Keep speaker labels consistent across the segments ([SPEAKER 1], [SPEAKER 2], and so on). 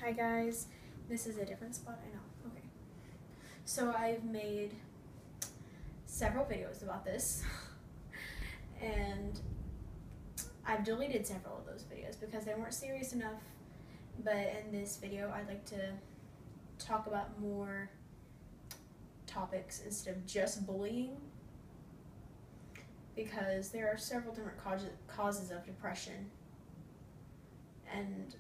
[SPEAKER 1] Hi guys, this is a different spot, I know, okay. So I've made several videos about this and I've deleted several of those videos because they weren't serious enough, but in this video I'd like to talk about more topics instead of just bullying, because there are several different causes of depression, and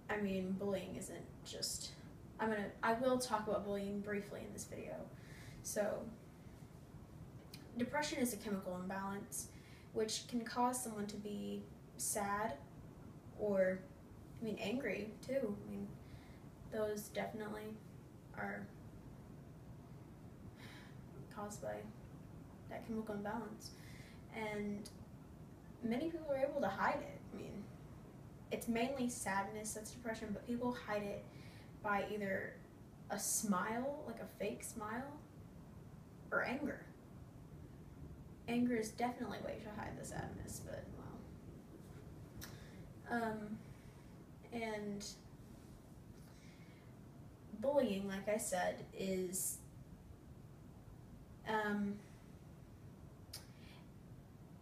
[SPEAKER 1] I mean, bullying isn't just, I will talk about bullying briefly in this video. So, depression is a chemical imbalance which can cause someone to be sad or, angry too. Those definitely are caused by that chemical imbalance. And many people are able to hide it. It's mainly sadness that's depression, but people hide it by either a smile, like a fake smile, or anger. Anger is definitely a way to hide the sadness, but and bullying, like I said, is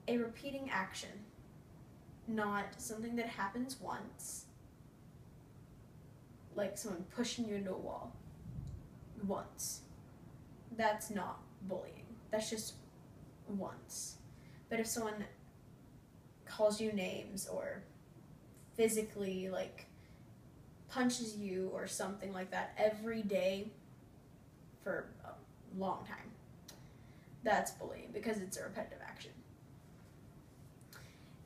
[SPEAKER 1] a repeating action, not something that happens once, like someone pushing you into a wall once. That's not bullying. That's just once. But if someone calls you names or physically punches you or something like that every day for a long time, that's bullying because it's a repetitive action.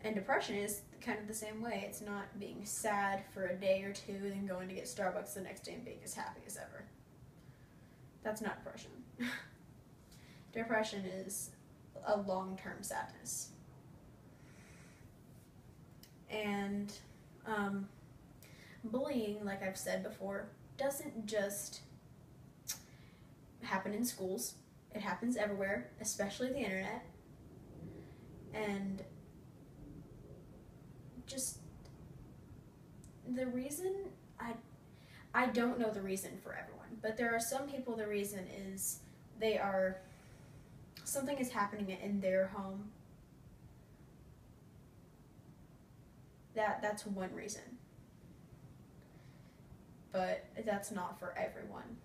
[SPEAKER 1] And depression is kind of the same way. It's not being sad for a day or two and then going to get Starbucks the next day and being as happy as ever. That's not depression. Depression is a long-term sadness. And bullying, like I've said before, doesn't just happen in schools. It happens everywhere, especially the internet. And just the reason, I don't know the reason for everyone, but there are some people the reason is something is happening in their home. That's one reason. But that's not for everyone.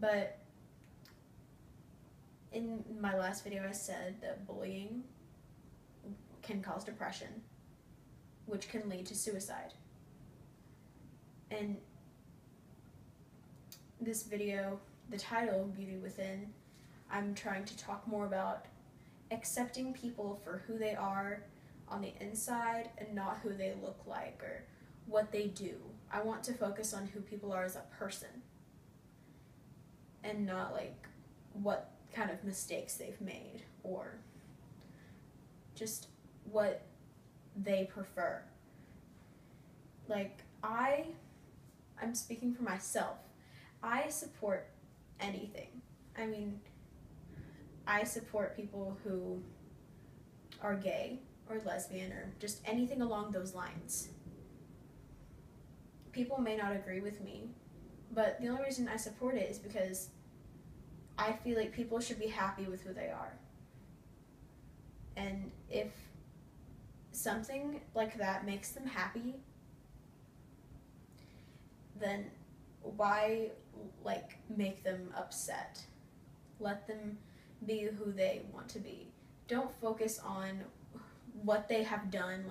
[SPEAKER 1] But in my last video I said that bullying can cause depression, which can lead to suicide. And this video, the title, Beauty Within, I'm trying to talk more about accepting people for who they are on the inside and not who they look like or what they do. I want to focus on who people are as a person and not what kind of mistakes they've made or just what they prefer. I'm speaking for myself. I support anything. I support people who are gay or lesbian or just anything along those lines. People may not agree with me, but the only reason I support it is because I feel like people should be happy with who they are. And if something like that makes them happy, then why make them upset? Let them be who they want to be. Don't focus on what they have done.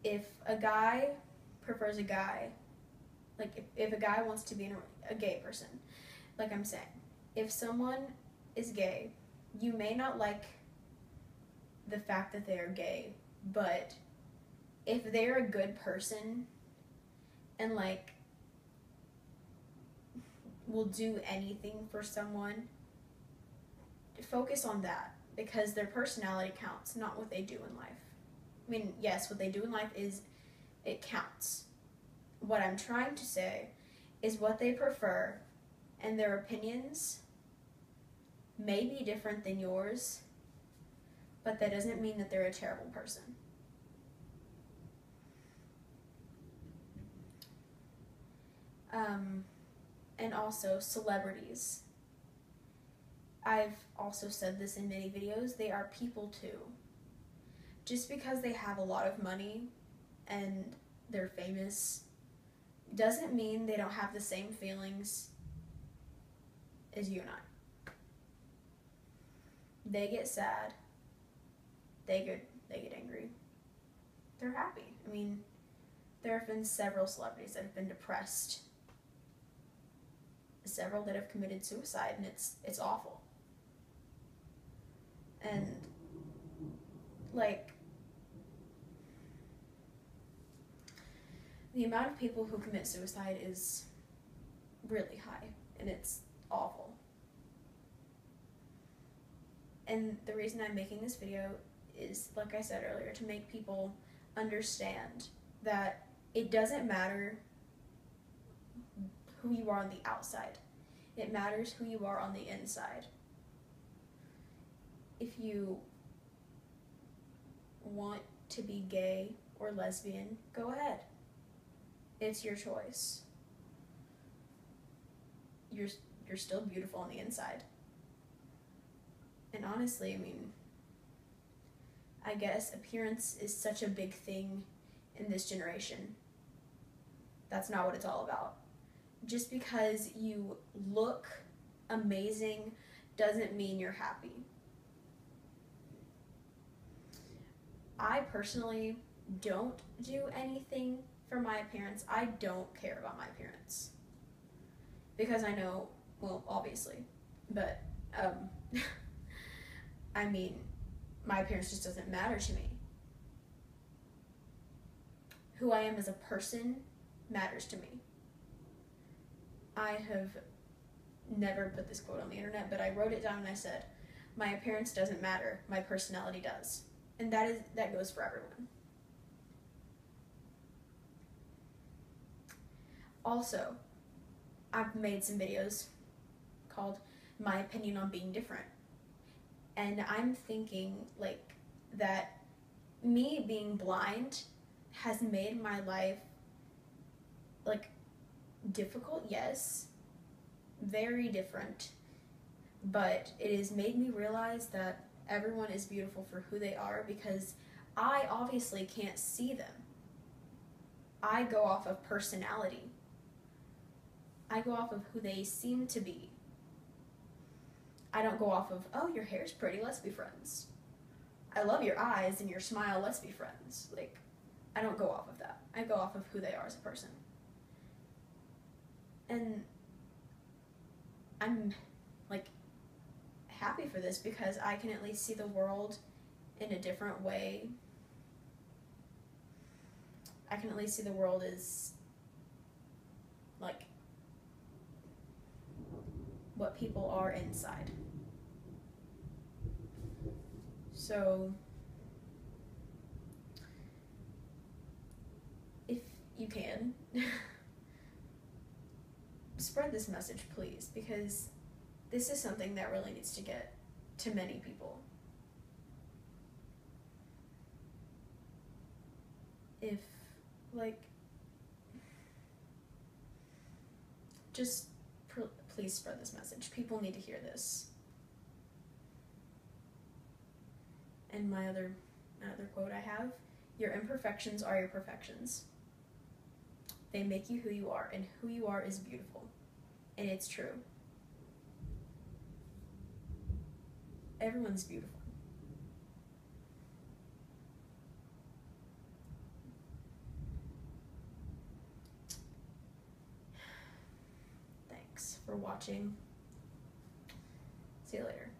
[SPEAKER 1] If a guy prefers a guy, if a guy wants to be a gay person, like I'm saying, if someone is gay, you may not like the fact that they are gay, but if they're a good person and will do anything for someone, focus on that, because their personality counts, not what they do in life. Yes, what they do in life it counts. What I'm trying to say is what they prefer, and their opinions may be different than yours, but that doesn't mean that they're a terrible person. And also celebrities. I've also said this in many videos, they are people too. Just because they have a lot of money and they're famous doesn't mean they don't have the same feelings as you and I. They get sad. They get angry. They're happy. I mean, there have been several celebrities that have been depressed. Several that have committed suicide, and it's awful. And like, the amount of people who commit suicide is really high, and it's awful. And the reason I'm making this video is, like I said earlier, to make people understand that it doesn't matter who you are on the outside. It matters who you are on the inside. If you want to be gay or lesbian, go ahead. It's your choice. You're still beautiful on the inside. And honestly, I mean, I guess appearance is such a big thing in this generation. That's not what it's all about. Just because you look amazing doesn't mean you're happy. I personally don't do anything for my appearance. I don't care about my appearance. Because I know, well, obviously, but, I mean, my appearance just doesn't matter to me. Who I am as a person matters to me. I have never put this quote on the internet, but I wrote it down and I said, my appearance doesn't matter, my personality does. And that goes for everyone. Also, I've made some videos called My Opinion on Being Different. And I'm thinking like that me being blind has made my life like difficult, yes, very different, but it has made me realize that everyone is beautiful for who they are, because I obviously can't see them. I go off of personality. I go off of who they seem to be. I don't go off of, oh, your hair's pretty, let's be friends. I love your eyes and your smile, let's be friends. Like, I don't go off of that. I go off of who they are as a person. And I'm like happy for this because I can at least see the world in a different way. I can at least see the world as like what people are inside. So if you can, spread this message, please, because this is something that really needs to get to many people. If, like, just please spread this message. People need to hear this. And my other quote I have, your imperfections are your perfections. They make you who you are, and who you are is beautiful. And it's true. Everyone's beautiful. Thanks for watching. See you later.